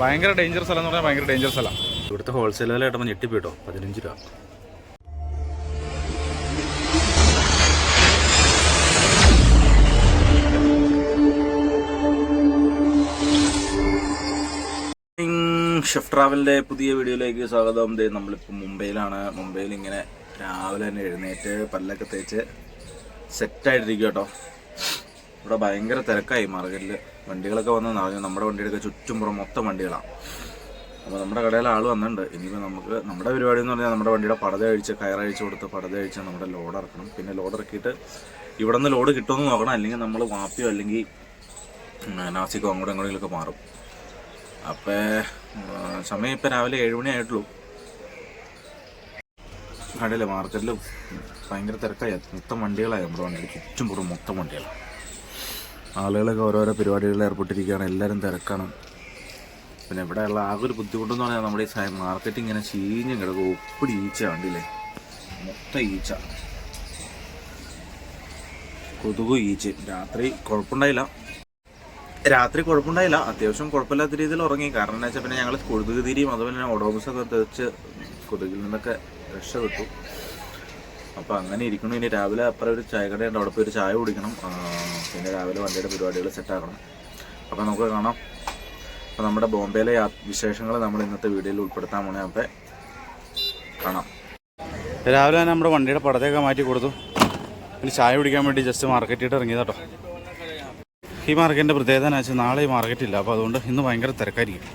ഭയങ്കര ഡേഞ്ചർ സ്ഥലം എന്ന് പറഞ്ഞാൽ ഭയങ്കര ഡേഞ്ചർ സ്ഥലം. ഇവിടുത്തെ ഹോൾസെയിൽ വില ആയിട്ടപ്പോൾ ഞെട്ടിപ്പോയിട്ടോ, 15 രൂപ. ഷെഫ് ട്രാവലിൻ്റെ പുതിയ വീഡിയോയിലേക്ക് സ്വാഗതം. നമ്മളിപ്പോൾ മുംബൈയിലാണ്. മുംബൈയിൽ ഇങ്ങനെ രാവിലെ തന്നെ എഴുന്നേറ്റ് പല്ലൊക്കെ തേച്ച് സെറ്റായിട്ടിരിക്കും കേട്ടോ. ഇവിടെ ഭയങ്കര തിരക്കായി മാർക്കറ്റിൽ. വണ്ടികളൊക്കെ വന്ന് നിറഞ്ഞു. നമ്മുടെ വണ്ടിയുടെ ചുറ്റുംപുറം മൊത്തം വണ്ടികളാണ്. അപ്പോൾ നമ്മുടെ കടയിൽ ആൾ വന്നിട്ടുണ്ട്. ഇനിയിപ്പോൾ നമ്മുടെ പരിപാടി എന്ന് പറഞ്ഞാൽ നമ്മുടെ വണ്ടിയുടെ പടത അഴിച്ച് കയറഴിച്ച് കൊടുത്ത് പടത അഴിച്ച് നമ്മുടെ ലോഡ് ഇറക്കണം. പിന്നെ ലോഡ് ഇറക്കിയിട്ട് ഇവിടെ നിന്ന് ലോഡ് കിട്ടുമെന്ന് നോക്കണം. അല്ലെങ്കിൽ നമ്മൾ വാപ്പിയോ അല്ലെങ്കിൽ നാസിക്കോ അങ്ങോട്ടും എങ്ങോട്ടെങ്കിലൊക്കെ മാറും. അപ്പോൾ സമയം ഇപ്പോൾ രാവിലെ 7 മണി ആയിട്ടുള്ളൂ. കടയിലെ മാർക്കറ്റിലും ഭയങ്കര തിരക്കായി. മൊത്തം വണ്ടികളായി. നമ്മുടെ വണ്ടിയിൽ ചുറ്റുംപുറം മൊത്തം വണ്ടികളാണ്. ആളുകളൊക്കെ ഓരോരോ പരിപാടികളിൽ ഏർപ്പെട്ടിരിക്കുകയാണ്. എല്ലാവരും തിരക്കാണ്. പിന്നെ ഇവിടെയുള്ള ആകെ ഒരു ബുദ്ധിമുട്ടെന്ന് പറഞ്ഞാൽ നമ്മുടെ ഈ മാർക്കറ്റ് ഇങ്ങനെ ചീഞ്ഞും കിടക്കും. ഒപ്പിടി ഈച്ച വണ്ടിയില്ലേ, മൊത്തം ഈച്ച, കൊതുകും ഈച്ചയും. രാത്രി കുഴപ്പമുണ്ടായില്ല. അത്യാവശ്യം കുഴപ്പമില്ലാത്ത രീതിയിൽ ഉറങ്ങി. കാരണം എന്താ വെച്ചാൽ പിന്നെ ഞങ്ങൾ കൊതുക് തിരിയും അതുപോലെ തന്നെ ഒഡോമസൊക്കെ തെറിച്ച് കൊതുകിൽ നിന്നൊക്കെ രക്ഷപ്പെട്ടു. അപ്പോൾ അങ്ങനെ ഇരിക്കണം. ഇനി രാവിലെ അപ്പുറം ഒരു ചായക്കടയുണ്ട്, അവിടെ പോയി ഒരു ചായ കുടിക്കണം. പിന്നെ രാവിലെ വണ്ടിയുടെ പരിപാടികൾ സെറ്റാക്കണം. അപ്പോൾ നമുക്ക് കാണാം. അപ്പോൾ നമ്മുടെ ബോംബെയിലെ വിശേഷങ്ങൾ നമ്മൾ ഇന്നത്തെ വീഡിയോയിൽ ഉൾപ്പെടുത്താൻ പോണേ. അപ്പോൾ കാണാം. രാവിലെ തന്നെ നമ്മുടെ വണ്ടിയുടെ പടത്തൊക്കെ മാറ്റി കൊടുത്തു. പിന്നെ ചായ കുടിക്കാൻ വേണ്ടി ജസ്റ്റ് മാർക്കറ്റിട്ട് ഇറങ്ങിയത് കേട്ടോ. ഈ മാർക്കറ്റിൻ്റെ പ്രത്യേകത എന്ന് വെച്ചാൽ നാളെ ഈ മാർക്കറ്റില്ല. അപ്പോൾ അതുകൊണ്ട് ഇന്ന് ഭയങ്കര തിരക്കായിരിക്കും.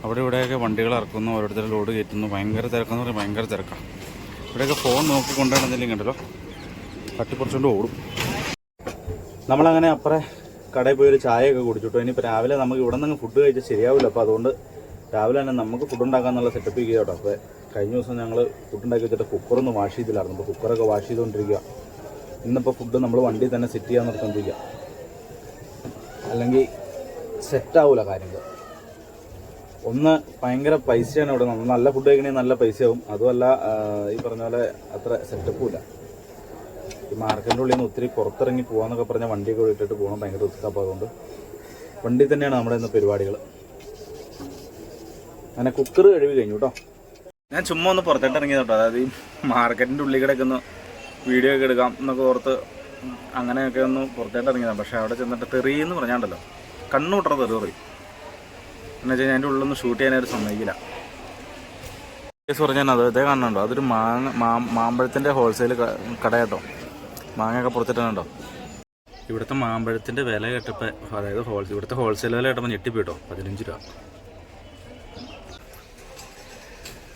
അവിടെ ഇവിടെയൊക്കെ വണ്ടികൾ ഇറക്കുന്നു, ഓരോരുത്തർ ലോഡ് കയറ്റുന്നു. ഭയങ്കര തിരക്കെന്ന് പറഞ്ഞാൽ ഭയങ്കര തിരക്കാണ്. ഇവിടെയൊക്കെ ഫോൺ നോക്കി കൊണ്ടുവരുന്നില്ലെങ്കിൽ ഉണ്ടല്ലോ തട്ടിപ്പറിച്ചുകൊണ്ട് ഓടും. നമ്മളങ്ങനെ അപ്പുറം കടയിൽ പോയി ഒരു ചായയൊക്കെ കുടിച്ചിട്ടു. ഇനിയിപ്പോൾ രാവിലെ നമുക്ക് ഇവിടെ നിന്ന് ഫുഡ് കഴിച്ചാൽ ശരിയാവില്ല. അപ്പോൾ അതുകൊണ്ട് രാവിലെ തന്നെ നമുക്ക് ഫുഡ് ഉണ്ടാക്കാമെന്നുള്ള സെറ്റപ്പ് ചെയ്യുക കേട്ടോ. അപ്പോൾ കഴിഞ്ഞ ദിവസം ഞങ്ങൾ ഫുഡ് ഉണ്ടാക്കി വെച്ചിട്ട് കുക്കറൊന്നും വാഷ് ചെയ്തില്ലായിരുന്നു. അപ്പോൾ കുക്കറൊക്കെ വാഷ് ചെയ്തുകൊണ്ടിരിക്കുക. ഇന്നിപ്പോൾ ഫുഡ് നമ്മൾ വണ്ടിയിൽ തന്നെ സെറ്റ് ചെയ്യാൻ നിർത്തിക്കൊണ്ടിരിക്കുക. അല്ലെങ്കിൽ സെറ്റാവില്ല കാര്യങ്ങൾ. ഒന്ന് ഭയങ്കര പൈസയാണ് ഇവിടെ. നല്ല ഫുഡ് കഴിക്കണമെങ്കിൽ നല്ല പൈസയാവും. അതുമല്ല ഈ പറഞ്ഞ പോലെ അത്ര സെറ്റപ്പും ഇല്ല. ഈ മാർക്കറ്റിൻ്റെ ഉള്ളിൽ നിന്ന് ഒത്തിരി പുറത്തിറങ്ങി പോകാമെന്നൊക്കെ പറഞ്ഞാൽ വണ്ടിയൊക്കെ ഇട്ടിട്ട് പോകണം, ഭയങ്കര റിസ്ക്. അപ്പോൾ അതുകൊണ്ട് വണ്ടി തന്നെയാണ് നമ്മുടെ ഇന്ന് പരിപാടികൾ. അങ്ങനെ കുക്കർ കഴുകി കഴിഞ്ഞു കേട്ടോ. ഞാൻ ചുമ്മാ ഒന്ന് പുറത്തോട്ട് ഇറങ്ങിയത് കേട്ടോ. അതായത് ഈ മാർക്കറ്റിൻ്റെ ഉള്ളിൽ കിടക്ക് ഒന്ന് വീഡിയോ ഒക്കെ എടുക്കാം എന്നൊക്കെ ഓർത്ത് അങ്ങനെയൊക്കെ ഒന്ന് പുറത്തോട്ട് ഇറങ്ങിയതാണ്. പക്ഷേ അവിടെ ചെന്നിട്ട് തെറിയെന്ന് പറഞ്ഞാണ്ടല്ലോ, കണ്ണൂട്ടറ തെറി എന്ന് വെച്ചാൽ എൻ്റെ ഉള്ളിലൊന്നും ഷൂട്ട് ചെയ്യാനായിട്ട് സമ്മതിക്കില്ല. കേസ് പറഞ്ഞാൽ അതേ കാണുന്നുണ്ടോ, അതൊരു മാമ്പഴത്തിൻ്റെ ഹോൾസെയിൽ കട കേട്ടോ. മാങ്ങയൊക്കെ പുറത്തിട്ടുണ്ടോ. ഇവിടുത്തെ മാമ്പഴത്തിൻ്റെ വില കേട്ടപ്പോൾ, അതായത് ഇവിടുത്തെ ഹോൾസെയിൽ വില കേട്ടപ്പോൾ ഞെട്ടിപ്പോയിട്ടോ, 15 രൂപ.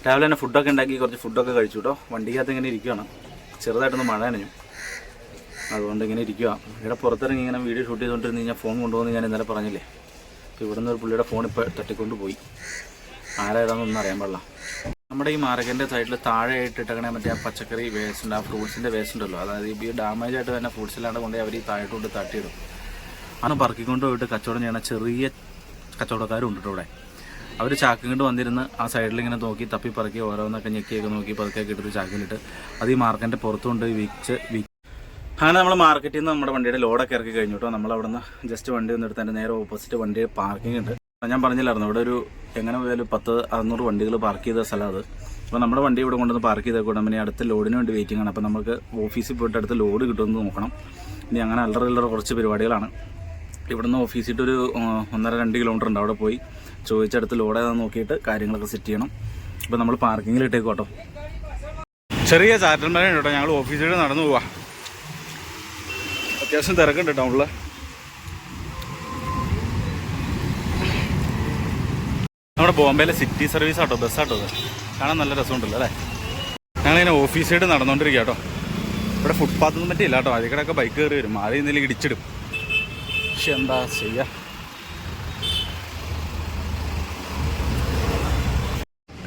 രാവിലെ തന്നെ ഫുഡൊക്കെ ഉണ്ടാക്കി കുറച്ച് ഫുഡൊക്കെ കഴിച്ചു കേട്ടോ. വണ്ടിക്കകത്ത് ഇങ്ങനെ ഇരിക്കുകയാണ്. ചെറുതായിട്ടൊന്ന് മഴ നനഞ്ഞു, അതുകൊണ്ട് ഇങ്ങനെ ഇരിക്കുക. ഇവിടെ പുറത്തിറങ്ങി ഇങ്ങനെ വീഡിയോ ഷൂട്ട് ചെയ്തുകൊണ്ടിരുന്ന് കഴിഞ്ഞാൽ ഫോൺ കൊണ്ടുപോകുന്ന ഞാൻ ഇന്നലെ പറഞ്ഞില്ലേ. അപ്പോൾ ഇവിടുന്ന് ഒരു പുള്ളിയുടെ ഫോൺ ഇപ്പോൾ തട്ടിക്കൊണ്ട് പോയി. ആരായതാണെന്നൊന്നും അറിയാൻ പാടില്ല. നമ്മുടെ ഈ മാർക്കറ്റിൻ്റെ സൈഡിൽ താഴെ ഇട്ടിട്ടങ്ങനെ മറ്റേ ആ പച്ചക്കറി വേസ്റ്റ് ഉണ്ട്, ആ ഫ്രൂട്ട്സിൻ്റെ വേസ്റ്റ് ഉണ്ടല്ലോ. അതായത് ഈ ഡാമേജ് ആയിട്ട് തന്നെ ഫ്രൂട്ട്സിലാണ്ട് കൊണ്ട് അവർ ഈ താഴോട്ട് കൊണ്ട് തട്ടിയിടും. അന്ന് പറക്കിക്കൊണ്ട് പോയിട്ട് കച്ചവടം ചെയ്യണ ചെറിയ കച്ചവടക്കാരും ഉണ്ട് ഇവിടെ. അവർ ചാക്കും കൊണ്ട് വന്നിരുന്ന് ആ സൈഡിൽ ഇങ്ങനെ നോക്കി തപ്പി പറക്കി ഓരോന്നൊക്കെ ഞെക്കിയൊക്കെ നോക്കി പതുക്കെയൊക്കെ എടുത്ത് ചാക്കിലിട്ട് അത് ഈ മാർക്കറ്റിൻ്റെ പുറത്തുകൊണ്ട് അങ്ങനെ നമ്മൾ മാർക്കറ്റിൽ നിന്ന് നമ്മുടെ വണ്ടിയുടെ ലോഡൊക്കെ ഇറക്കി കഴിഞ്ഞു കേട്ടോ. നമ്മളവിടെ നിന്ന് ജസ്റ്റ് വണ്ടി ഒന്ന് എടുത്ത് എൻ്റെ നേരെ ഓപ്പോസിറ്റ് വണ്ടി പാർക്കിംഗ് ഉണ്ട്. ഞാൻ പറഞ്ഞില്ലായിരുന്നു, ഇവിടെ ഒരു എങ്ങനെ പോയാലും 10-600 വണ്ടികൾ പാർക്ക് ചെയ്ത സ്ഥലം അത്. അപ്പോൾ നമ്മുടെ വണ്ടി ഇവിടെ കൊണ്ടുവന്ന് പാർക്ക് ചെയ്തേക്കൂടെ. പിന്നെ അടുത്ത ലോഡിന് വേണ്ടി വെയിറ്റിംഗ് ആണ്. അപ്പോൾ നമുക്ക് ഓഫീസിൽ പോയിട്ട് അടുത്ത ലോഡ് കിട്ടുമെന്ന് നോക്കണം. ഇനി അങ്ങനെ അല്ലറ കുറച്ച് പരിപാടികളാണ്. ഇവിടുന്ന് ഓഫീസിട്ടൊരു 1.5-2 കിലോമീറ്റർ ഉണ്ട്. അവിടെ പോയി ചോദിച്ചടുത്ത് ലോഡ് ഏതാണെന്ന് നോക്കിയിട്ട് കാര്യങ്ങളൊക്കെ സെറ്റ് ചെയ്യണം. അപ്പോൾ നമ്മൾ പാർക്കിങ്ങിൽ ഇട്ടേക്കും കേട്ടോ. ചെറിയ ചാറ്റൽ മഴ കേട്ടോ. ഞങ്ങൾ ഓഫീസിൽ നടന്നു പോവാം. അത്യാവശ്യം തിരക്കുണ്ട് ടൗണിൽ. നമ്മുടെ ബോംബെയിലെ സിറ്റി സർവീസ് ആട്ടോ, ബസ്സാട്ടോ. അത് കാണാൻ നല്ല രസമുണ്ടല്ലോ അല്ലേ. ഞങ്ങളിങ്ങനെ ഓഫീസ് സൈഡ് നടന്നുകൊണ്ടിരിക്കുക കേട്ടോ. ഇവിടെ ഫുട്പാത്തൊന്നും പറ്റിയില്ല കേട്ടോ. അതിക്കടൊക്കെ ബൈക്ക് കയറി വരും, മാറി എന്തെങ്കിലും ഇടിച്ചിടും. പക്ഷെ എന്താ ചെയ്യുക.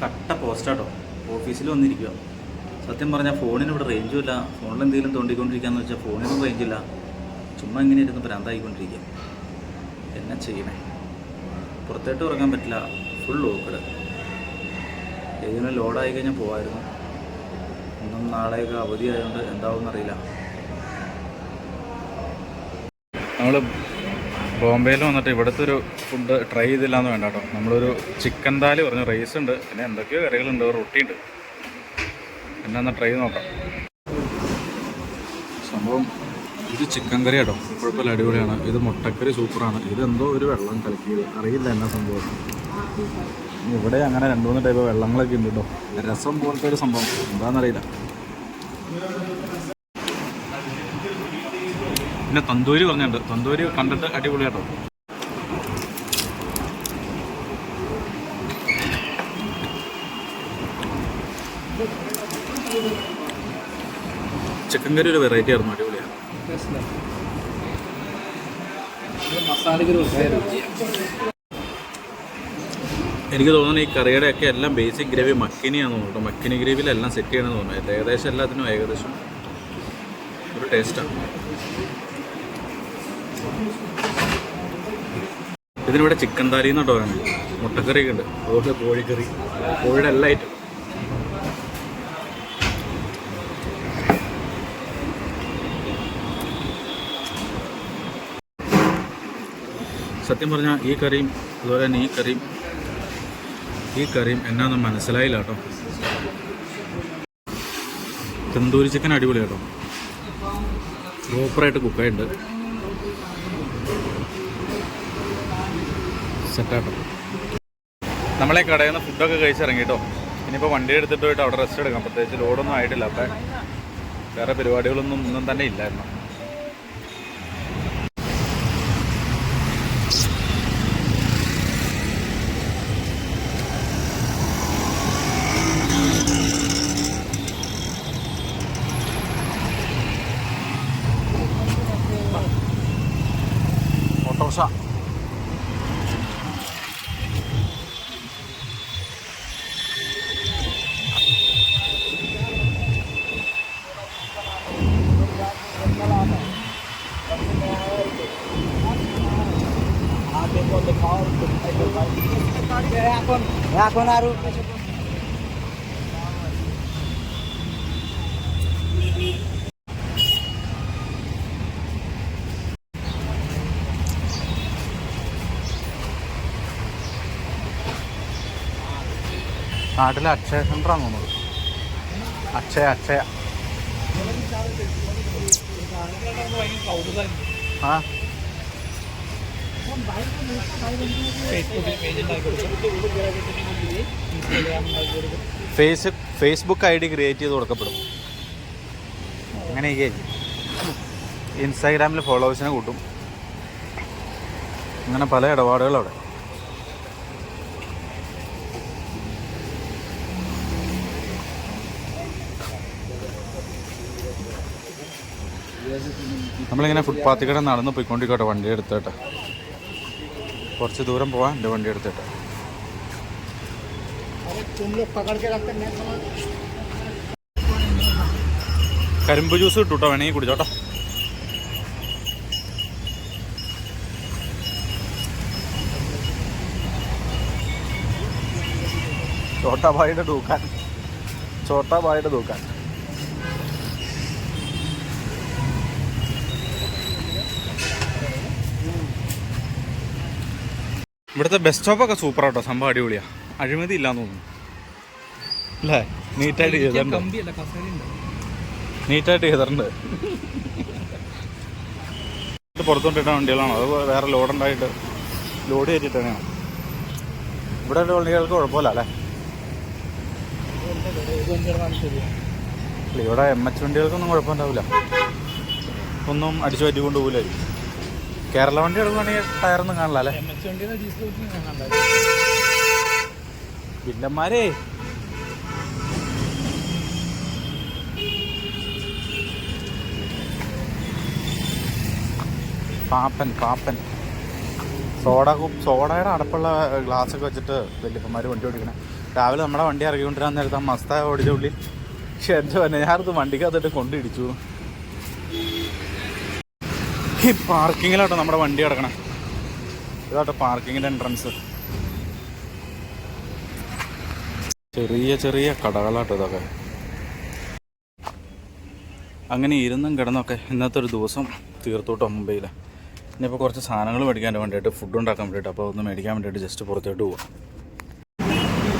കട്ട പോസ്റ്റാട്ടോ. ഓഫീസിൽ വന്നിരിക്കുക. സത്യം പറഞ്ഞാൽ ഫോണിന് ഇവിടെ റേഞ്ചും ഇല്ല. ഫോണിൽ എന്തെങ്കിലും തോണ്ടിക്കൊണ്ടിരിക്കുകയെന്ന് വെച്ചാൽ ഫോണിനും റേഞ്ചില്ല. ചുമ്മാ ഇങ്ങനെ ഇരുന്ന് ഭ്രാന്തായിക്കൊണ്ടിരിക്കുക. എന്നാ ചെയ്യണേ. പുറത്തോട്ട് ഇറങ്ങാൻ പറ്റില്ല. Full locked. ഏതെങ്കിലും ലോഡായി കഴിഞ്ഞാൽ പോകാമായിരുന്നു. ഇന്നും നാളെയൊക്കെ അവധിയായതുകൊണ്ട് എന്താവുമെന്നറിയില്ല. നമ്മൾ ബോംബെയിൽ വന്നിട്ട് ഇവിടുത്തെ ഒരു ഫുഡ് ട്രൈ ചെയ്തില്ലാന്ന് വേണ്ട കേട്ടോ. നമ്മളൊരു ചിക്കൻ ദാല് പറഞ്ഞ റൈസ് ഉണ്ട്, പിന്നെ എന്തൊക്കെയോ കറികളുണ്ട്, റൊട്ടി ഉണ്ട്. പിന്നെ ഒന്ന് ട്രൈ ചെയ്ത് നോക്കാം. സംഭവം ഇത് ചിക്കൻ കറി കേട്ടോ, കുഴപ്പമില്ല, അടിപൊളിയാണ്. ഇത് മുട്ടക്കറി സൂപ്പറാണ്. ഇതെന്തോ ഒരു വെള്ളം കലക്കിയത്, അറിയില്ല എന്നാ സംഭവം. ഇവിടെ അങ്ങനെ 2-3 ടൈപ്പ് വെള്ളങ്ങളൊക്കെ ഉണ്ട് കേട്ടോ. രസം പോലത്തെ ഒരു സംഭവം എന്താണെന്നറിയില്ല. പിന്നെ തന്തൂരി പറഞ്ഞിട്ടുണ്ട്, തന്തൂരി കണ്ടിട്ട് അടിപൊളി കേട്ടോ. ചിക്കൻ കറി ഒരു വെറൈറ്റി ആയിരുന്നു, അടിപൊളിയാണ്. എനിക്ക് തോന്നുന്നു ഈ കറിയുടെ ഒക്കെ എല്ലാം ബേസിക് ഗ്രേവി മക്കിനിയാണെന്ന് തോന്നുന്നു. മക്കിനി ഗ്രേവിയിലെല്ലാം സെറ്റ് ചെയ്യണമെന്ന് തോന്നുന്നു. ഏകദേശം എല്ലാത്തിനും ഏകദേശം ഒരു ടേസ്റ്റാണ്. ഇതിനിവിടെ ചിക്കൻ താരി എന്നിട്ടോ വേണം. മുട്ടക്കറിയൊക്കെ ഉണ്ട്, അതുപോലെ കോഴിക്കറി, കോഴിയുടെ എല്ലാ ഐറ്റം. സത്യം പറഞ്ഞാൽ ഈ കറിയും അതുപോലെ തന്നെ ഈ കറിയും എന്നാന്നും മനസ്സിലായില്ല കേട്ടോ. തന്തൂരി ചിക്കൻ അടിപൊളി കേട്ടോ, പ്രോപ്പറായിട്ട് കുക്കായിട്ടുണ്ട്, സെറ്റാട്ടോ. നമ്മളെ കടയിൽ നിന്ന് ഫുഡൊക്കെ കഴിച്ചിറങ്ങി കേട്ടോ. ഇനിയിപ്പോൾ വണ്ടി എടുത്തിട്ട് പോയിട്ട് അവിടെ റെസ്റ്റ് എടുക്കാം. പ്രത്യേകിച്ച് ലോഡൊന്നും ആയിട്ടില്ല, അപ്പം വേറെ പരിപാടികളൊന്നും തന്നെ ഇല്ലായിരുന്നു. ഓട്ടോറിക്ഷ এখন আরো നാട്ടിലെ അക്ഷയ സെൻ്ററാണ് തോന്നുന്നത്. അക്ഷയ ആ ഫേസ്ബുക്ക് ID ക്രിയേറ്റ് ചെയ്ത് കൊടുക്കപ്പെടും. അങ്ങനെയൊക്കെ ഇൻസ്റ്റാഗ്രാമിൽ ഫോളോവേഴ്സിനെ കൂട്ടും. അങ്ങനെ പല ഇടപാടുകളും അവിടെ. നമ്മളിങ്ങനെ ഫുട്പാത്തിൽ കൂടെ നടന്ന് പോയിക്കൊണ്ടിരിക്കട്ടെ, വണ്ടി എടുത്തിട്ട് കുറച്ച് ദൂരം പോവാൻ എൻ്റെ വണ്ടി എടുത്തിട്ട്. കരിമ്പ് ജ്യൂസ് കിട്ടും കേട്ടോ, വേണമെങ്കിൽ കുടിച്ചോട്ടോ. छोटा भाईയുടെ ദൂക്കാൻ. ഇവിടുത്തെ ബസ് സ്റ്റോപ്പൊക്കെ സൂപ്പറാട്ടോ, സംഭവം അടിപൊളിയാണ്. അഴിമതി ഇല്ലാന്ന് തോന്നുന്നു അല്ലേ? നീറ്റായിട്ട് ചെയ്തിട്ടുണ്ട്. പുറത്തോട്ടിട്ട വണ്ടികളാണ്, അത് വേറെ ലോഡുണ്ടായിട്ട് ലോഡ് കയറ്റിട്ട് തന്നെയാണ്. ഇവിടെ വണ്ടികൾക്ക് കുഴപ്പമില്ല അല്ലേ? ഇവിടെ MH വണ്ടികൾക്കൊന്നും കുഴപ്പമുണ്ടാവില്ല, ഒന്നും അടിച്ചു പറ്റിക്കൊണ്ട് പോകില്ലായിരിക്കും. കേരള വണ്ടി എടുക്കുകയാണെങ്കിൽ ടയറൊന്നും കാണില്ല അല്ലേ? വില്ലന്മാരേ പാപ്പൻ സോഡയുടെ അടപ്പുള്ള ഗ്ലാസ്സൊക്കെ വെച്ചിട്ട് വലിയപ്പന്മാർ വണ്ടി ഓടിക്കണേ. രാവിലെ നമ്മുടെ വണ്ടി ഇറങ്ങിക്കൊണ്ടിരാൻ നേരത്തെ മസ്ത ഓടിച്ച ഉള്ളിൽ എൻ്റെ തന്നെ ഞാനത് വണ്ടിക്കകത്തിട്ട് കൊണ്ടിടിച്ചു. ഈ പാർക്കിങ്ങിലാട്ടോ നമ്മുടെ വണ്ടി കിടക്കണേ. ഇതാട്ടോ പാർക്കിങ്ങിൻ്റെ എൻട്രൻസ്. ചെറിയ കടകളാട്ടോ ഇതൊക്കെ. അങ്ങനെ ഇരുന്നും കിടന്നൊക്കെ ഇന്നത്തെ ഒരു ദിവസം തീർത്തോട്ടോ മുംബൈയിൽ. ഇനിയിപ്പോൾ കുറച്ച് സാധനങ്ങൾ മേടിക്കാൻ വേണ്ടിയിട്ട് ഫുഡ് ഉണ്ടാക്കാൻ വേണ്ടിയിട്ട് അപ്പോൾ ഒന്ന് മേടിക്കാൻ വേണ്ടിയിട്ട് ജസ്റ്റ് പുറത്തോട്ട് പോവാം.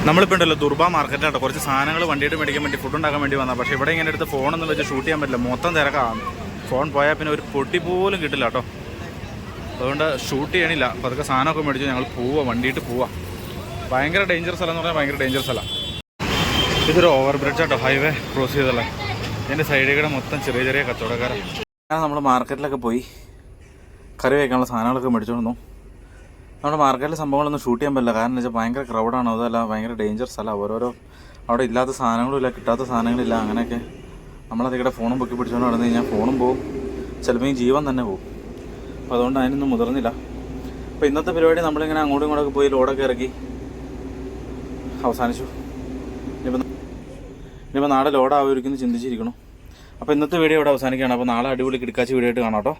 നമ്മളിപ്പോൾ ഉണ്ടല്ലോ ദുർബ മാർക്കറ്റിലാട്ടോ കുറച്ച് സാധനങ്ങൾ വണ്ടിയിട്ട് മേടിക്കാൻ വേണ്ടി ഫുഡ് ഉണ്ടാക്കാൻ വേണ്ടി വന്നാൽ. പക്ഷേ ഇവിടെ ഇങ്ങനെ എടുത്ത് ഫോണൊന്നും വെച്ച് ഷൂട്ട് ചെയ്യാൻ പറ്റില്ല, മൊത്തം തിരക്കാണ്. ഫോൺ പോയാൽ പിന്നെ ഒരു പൊട്ടി പോലും കിട്ടില്ല കേട്ടോ. അതുകൊണ്ട് ഷൂട്ട് ചെയ്യണില്ല. അപ്പോൾ അതൊക്കെ സാധനമൊക്കെ മേടിച്ചു ഞങ്ങൾ പോവാം, വണ്ടിയിട്ട് പോവാം. ഭയങ്കര ഡേഞ്ചർ സ്ഥലം എന്ന് പറഞ്ഞാൽ ഭയങ്കര ഡേഞ്ചർ സ്ഥലമാണ്. ഇതൊരു ഓവർ ബ്രിഡ്ജ് ആട്ടോ, ഹൈവേ ക്രോസ് ചെയ്തല്ലേ. എൻ്റെ സൈഡിൽ കൂടെ മൊത്തം ചെറിയ ചെറിയ കച്ചവടക്കാരാണ്. ഞാൻ നമ്മൾ മാർക്കറ്റിലൊക്കെ പോയി കറി വയ്ക്കാനുള്ള സാധനങ്ങളൊക്കെ മേടിച്ചോണ്ടു. നമ്മുടെ മാർക്കറ്റിലെ സംഭവങ്ങളൊന്നും ഷൂട്ട് ചെയ്യാൻ പറ്റില്ല, കാരണം വെച്ചാൽ ഭയങ്കര ക്രൗഡാണ്. അതല്ല ഭയങ്കര ഡേഞ്ചർ സ്ഥലമാണ്. ഓരോരോ അവിടെ ഇല്ലാത്ത സാധനങ്ങളും ഇല്ല, കിട്ടാത്ത സാധനങ്ങളില്ല. അങ്ങനെയൊക്കെ നമ്മളതിവിടെ ഫോണും പൊക്കി പിടിച്ചുകൊണ്ട് നടന്നു കഴിഞ്ഞാൽ ഫോണും പോവും, ചിലപ്പോൾ ഈ ജീവൻ തന്നെ പോവും. അപ്പോൾ അതുകൊണ്ട് അതിനൊന്നും മുതിർന്നില്ല. അപ്പോൾ ഇന്നത്തെ പരിപാടി നമ്മളിങ്ങനെ അങ്ങോട്ടും ഇങ്ങോട്ടൊക്കെ പോയി ലോഡൊക്കെ ഇറക്കി അവസാനിച്ചു. ഇനിയിപ്പോൾ നാളെ ലോഡാവുമായിരിക്കും ചിന്തിച്ചിരിക്കണം. അപ്പോൾ ഇന്നത്തെ വീഡിയോ ഇവിടെ അവസാനിക്കുകയാണ്. അപ്പോൾ നാളെ അടിപൊളി കിടക്കാച്ച വീഡിയോ ആയിട്ട് കാണാം കേട്ടോ.